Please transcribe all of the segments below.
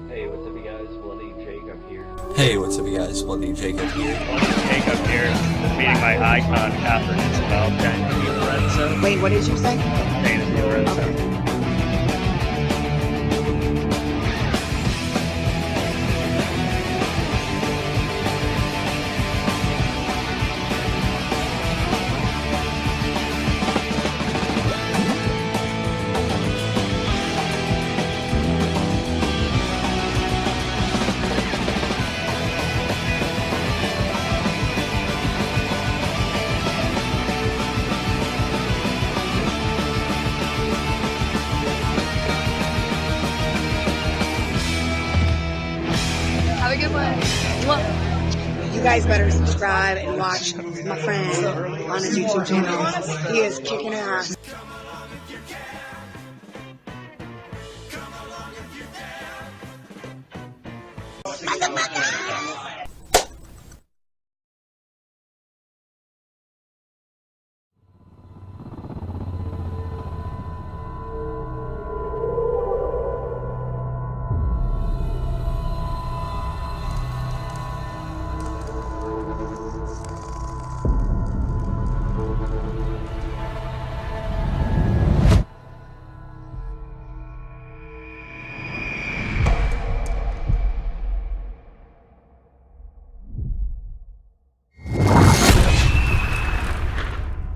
Hey, what's up, you guys? Bloody Jacob here. Hey, what's up, you guys? Bloody Jacob here. Jacob here, meeting my icon, Catherine Isabel, Jane Lorenzo. Wait, what did you say? Jane Lorenzo. Have a good one. You guys better subscribe and watch my friend on his YouTube channel. He is kicking ass.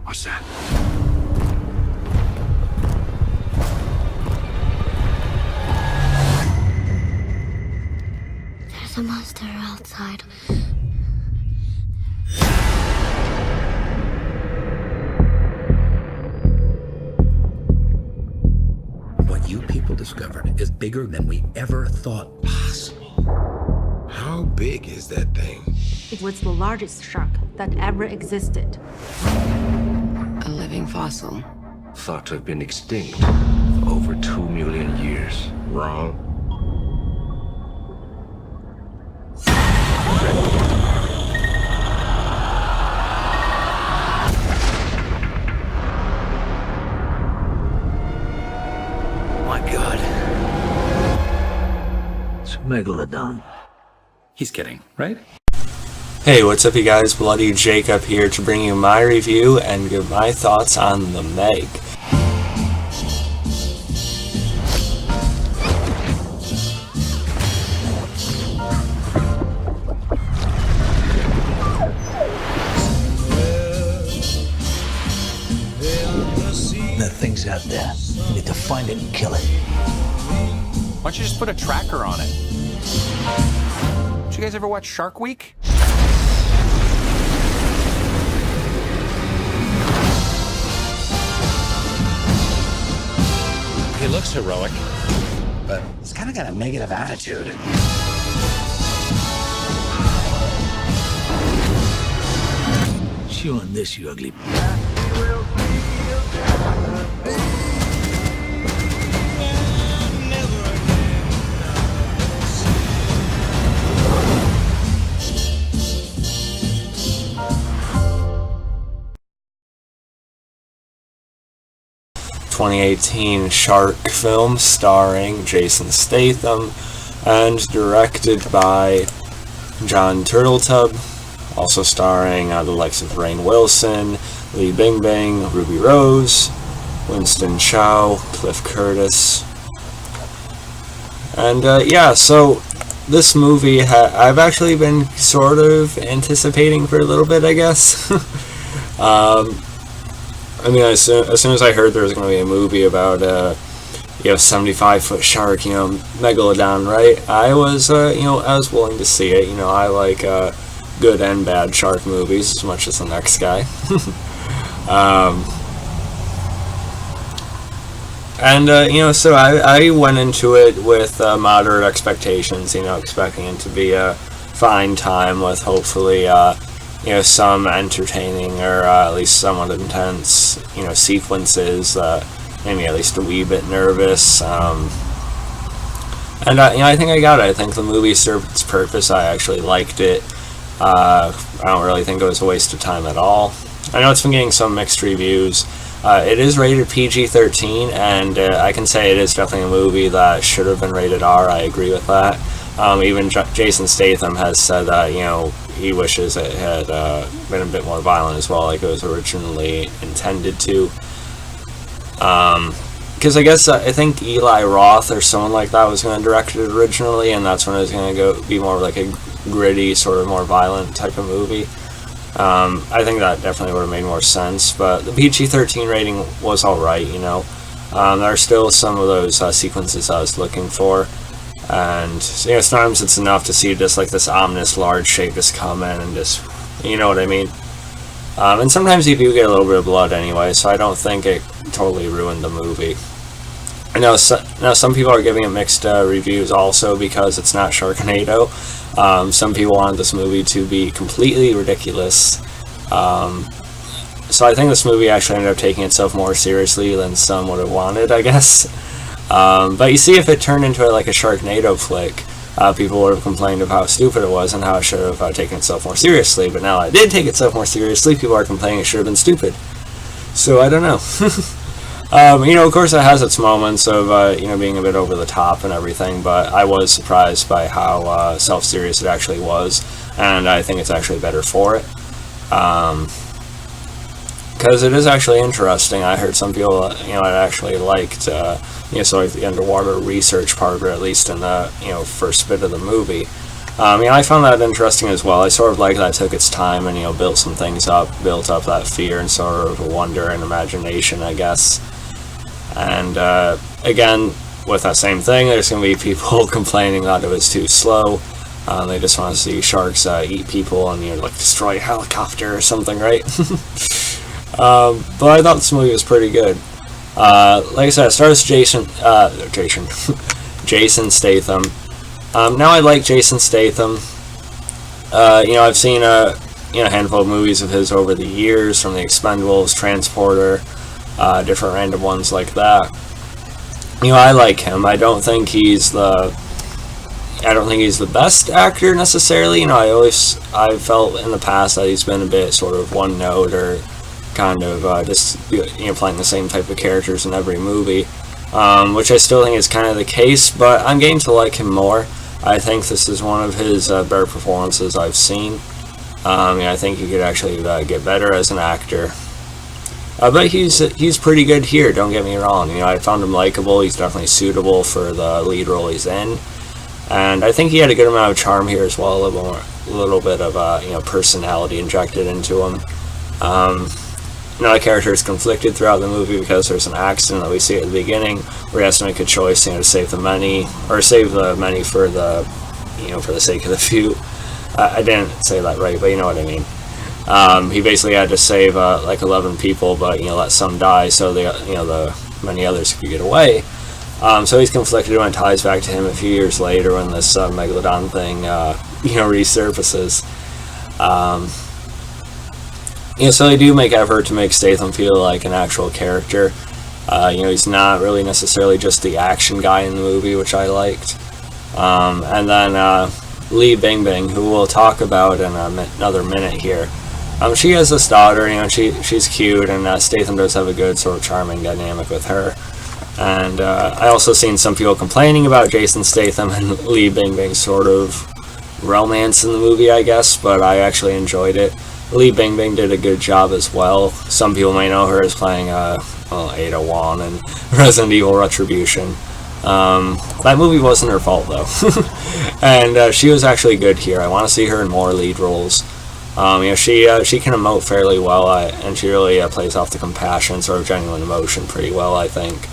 What's that? There's a monster outside. What you people discovered is bigger than we ever thought possible. How big is that thing? It was the largest shark that ever existed. A living fossil. Thought to have been extinct for over 2 million years. Wrong. My God. It's a megalodon. He's kidding, right? Hey, what's up, you guys? Bloody Jacob here to bring you my review and give my thoughts on The Meg. That thing's out there. We need to find it and kill it. Why don't you just put a tracker on it? Did you guys ever watch Shark Week? He looks heroic, But he's kind of got a negative attitude. Chew on this, you ugly. ...2018 shark film starring Jason Statham and directed by Jon Turteltaub, also starring the likes of Rainn Wilson, Bingbing, Ruby Rose, Winston, Chao, Cliff Curtis. And yeah, so this movie I've actually been sort of anticipating for a little bit, I guess. I mean, as soon as I heard there was going to be a movie about 75-foot shark, megalodon, right? I was I was willing to see it. I like good and bad shark movies as much as the next guy. So I went into it with moderate expectations, expecting it to be a fine time with hopefully, some entertaining or at least somewhat intense, sequences, maybe at least a wee bit nervous. I think I got it. I think the movie served its purpose. I actually liked it. I don't really think it was a waste of time at all. I know it's been getting some mixed reviews. It is rated PG-13, and I can say it is definitely a movie that should have been rated R. I agree with that. Even Jason Statham has said that, he wishes it had been a bit more violent as well, like it was originally intended to. Because I think Eli Roth or someone like that was going to direct it originally, and that's when it was going to be more like a gritty, sort of more violent type of movie. I think that definitely would have made more sense, but the PG-13 rating was alright, there are still some of those sequences I was looking for, and sometimes it's enough to see just like this ominous large shape just come in and just, you know what I mean? And sometimes you do get a little bit of blood anyway, so I don't think it totally ruined the movie. I know some people are giving it mixed reviews also because it's not Sharknado. Some people want this movie to be completely ridiculous. So I think this movie actually ended up taking itself more seriously than some would have wanted, I guess. But you see, if it turned into like a Sharknado flick, people would have complained of how stupid it was and how it should have taken itself more seriously. But now it did take itself more seriously, people are complaining it should have been stupid. So I don't know. Of course it has its moments of, being a bit over the top and everything, but I was surprised by how self-serious it actually was, and I think it's actually better for it. Because it is actually interesting. I heard some people, actually liked, like the underwater research part, or at least in the, first bit of the movie. I found that interesting as well. I sort of like that it took its time and, built some things up, built up that fear and sort of wonder and imagination, I guess. And, again, with that same thing, there's going to be people complaining that it was too slow. They just want to see sharks eat people and, destroy a helicopter or something, right? But I thought this movie was pretty good. Like I said, it stars Jason Statham. Now I like Jason Statham. I've seen a handful of movies of his over the years, from The Expendables, Transporter, different random ones like that. I like him. I don't think he's the best actor necessarily. I felt in the past that he's been a bit sort of one note, or kind of just playing the same type of characters in every movie, which I still think is kind of the case, but I'm getting to like him more. I think this is one of his better performances I've seen. I think he could actually get better as an actor. But he's pretty good here, don't get me wrong. I found him likable. He's definitely suitable for the lead role he's in. And I think he had a good amount of charm here as well, a little bit of personality injected into him. The character is conflicted throughout the movie because there's an accident that we see at the beginning where he has to make a choice, to save the many, or save the many for the, for the sake of the few. I didn't say that right, but you know what I mean. He basically had to save like 11 people, but let some die so the many others could get away. So he's conflicted when it ties back to him a few years later when this Megalodon thing resurfaces. So they do make effort to make Statham feel like an actual character. He's not really necessarily just the action guy in the movie, which I liked. And then Lee Bingbing, who we'll talk about in another minute here. She has this daughter, she's cute, and Statham does have a good sort of charming dynamic with her. And I also seen some people complaining about Jason Statham and Lee Bingbing's sort of romance in the movie, I guess, but I actually enjoyed it. Lee Bingbing did a good job as well. Some people may know her as playing Ada Wong in Resident Evil Retribution. That movie wasn't her fault though. And she was actually good here. I want to see her in more lead roles. She can emote fairly well, and she really plays off the compassion, sort of genuine emotion pretty well, I think.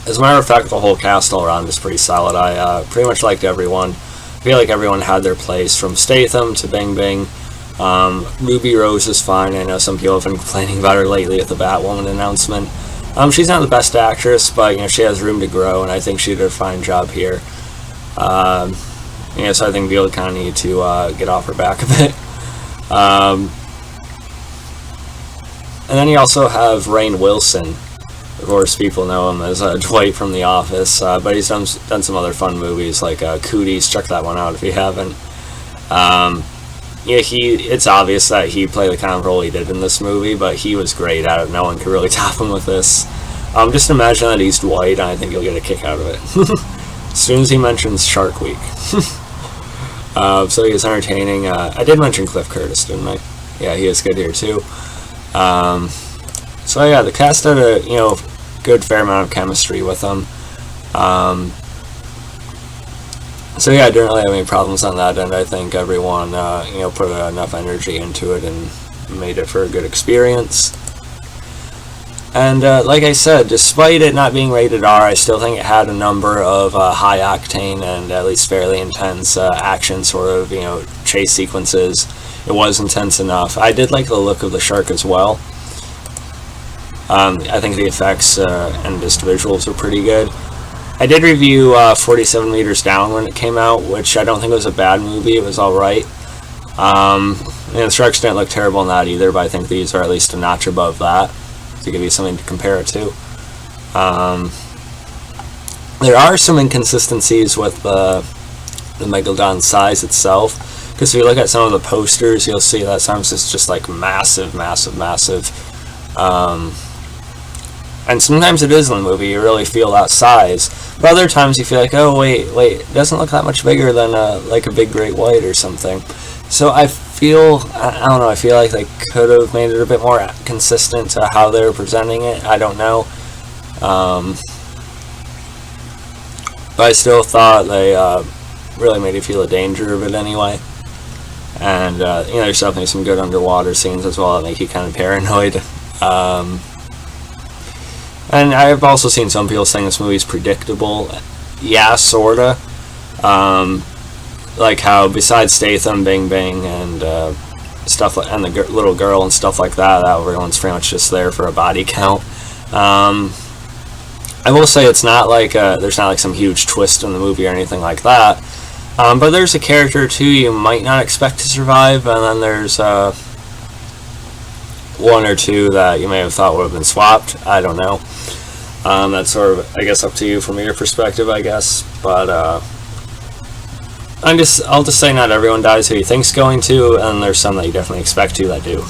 As a matter of fact, the whole cast all around is pretty solid. I pretty much liked everyone. I feel like everyone had their place, from Statham to Bingbing. Ruby Rose is fine. I know some people have been complaining about her lately at the Batwoman announcement. She's not the best actress, but she has room to grow, and I think she did a fine job here. So I think people kind of need to get off her back a bit. And then you also have Rainn Wilson. Of course, people know him as Dwight from The Office, but he's done some other fun movies like Cooties. Check that one out if you haven't. yeah, it's obvious that he played the kind of role he did in this movie, but he was great at it. No one could really top him with this. Just imagine that he's Dwight, and I think you'll get a kick out of it. As soon as he mentions Shark Week. So he was entertaining. I did mention Cliff Curtis, didn't I? Yeah, he is good here too. So yeah, the cast had a good fair amount of chemistry with them. So yeah, I didn't really have any problems on that end. I think everyone put enough energy into it and made it for a good experience. And like I said, despite it not being rated R, I still think it had a number of high octane and at least fairly intense action sort of chase sequences. It was intense enough. I did like the look of the shark as well. I think the effects and just visuals were pretty good. I did review 47 Meters Down when it came out, which I don't think was a bad movie. It was alright. The sharks didn't look terrible in that either, but I think these are at least a notch above that, to give you something to compare it to. There are some inconsistencies with the Megalodon size itself, because if you look at some of the posters, you'll see that sometimes it's just like massive. And sometimes it is in the movie, you really feel that size. But other times you feel like, oh wait, it doesn't look that much bigger than like a big great white or something. So I feel like they could have made it a bit more consistent to how they were presenting it. I don't know. But I still thought they really made you feel the danger of it anyway. And there's definitely some good underwater scenes as well that make you kind of paranoid. And I've also seen some people saying this movie's predictable. Yeah, sorta. Like how besides Statham, Bingbing, and stuff like, and the little girl and stuff like that, everyone's pretty much just there for a body count. I will say it's not like there's not like some huge twist in the movie or anything like that. But there's a character or two you might not expect to survive, and then there's one or two that you may have thought would have been swapped. I don't know. That's sort of, I guess, up to you from your perspective, I guess. But I'll just say not everyone dies who you think's going to, and there's some that you definitely expect to that do.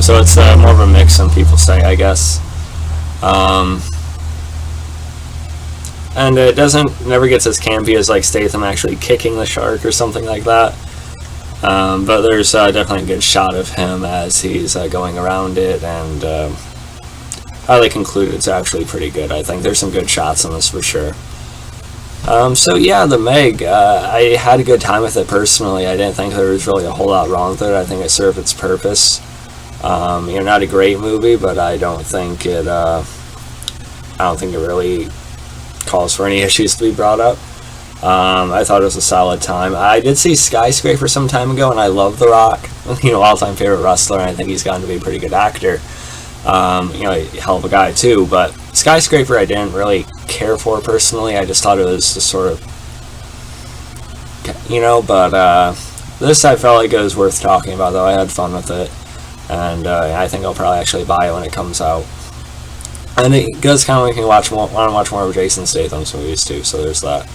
So it's more of a mix, some people say, I guess. And it never gets as campy as like Statham actually kicking the shark or something like that. But there's definitely a good shot of him as he's going around it, and how they conclude it's actually pretty good. I think there's some good shots in this for sure. So yeah, the Meg, I had a good time with it personally. I didn't think there was really a whole lot wrong with it. I think it served its purpose. Not a great movie, but I don't think it really calls for any issues to be brought up. I thought it was a solid time. I did see Skyscraper some time ago, and I love The Rock. All-time favorite wrestler, and I think he's gotten to be a pretty good actor. A hell of a guy too. But Skyscraper, I didn't really care for personally. I just thought it was just sort of, But this I felt like it was worth talking about, though. I had fun with it, and I think I'll probably actually buy it when it comes out. And it does kind of make me want to watch more of Jason Statham's movies too. So there's that.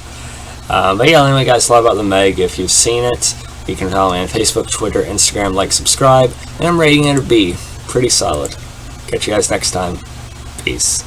But yeah, anyway, guys, a lot about the Meg. If you've seen it, you can follow me on Facebook, Twitter, Instagram, like, subscribe, and I'm rating it a B. Pretty solid. Catch you guys next time. Peace.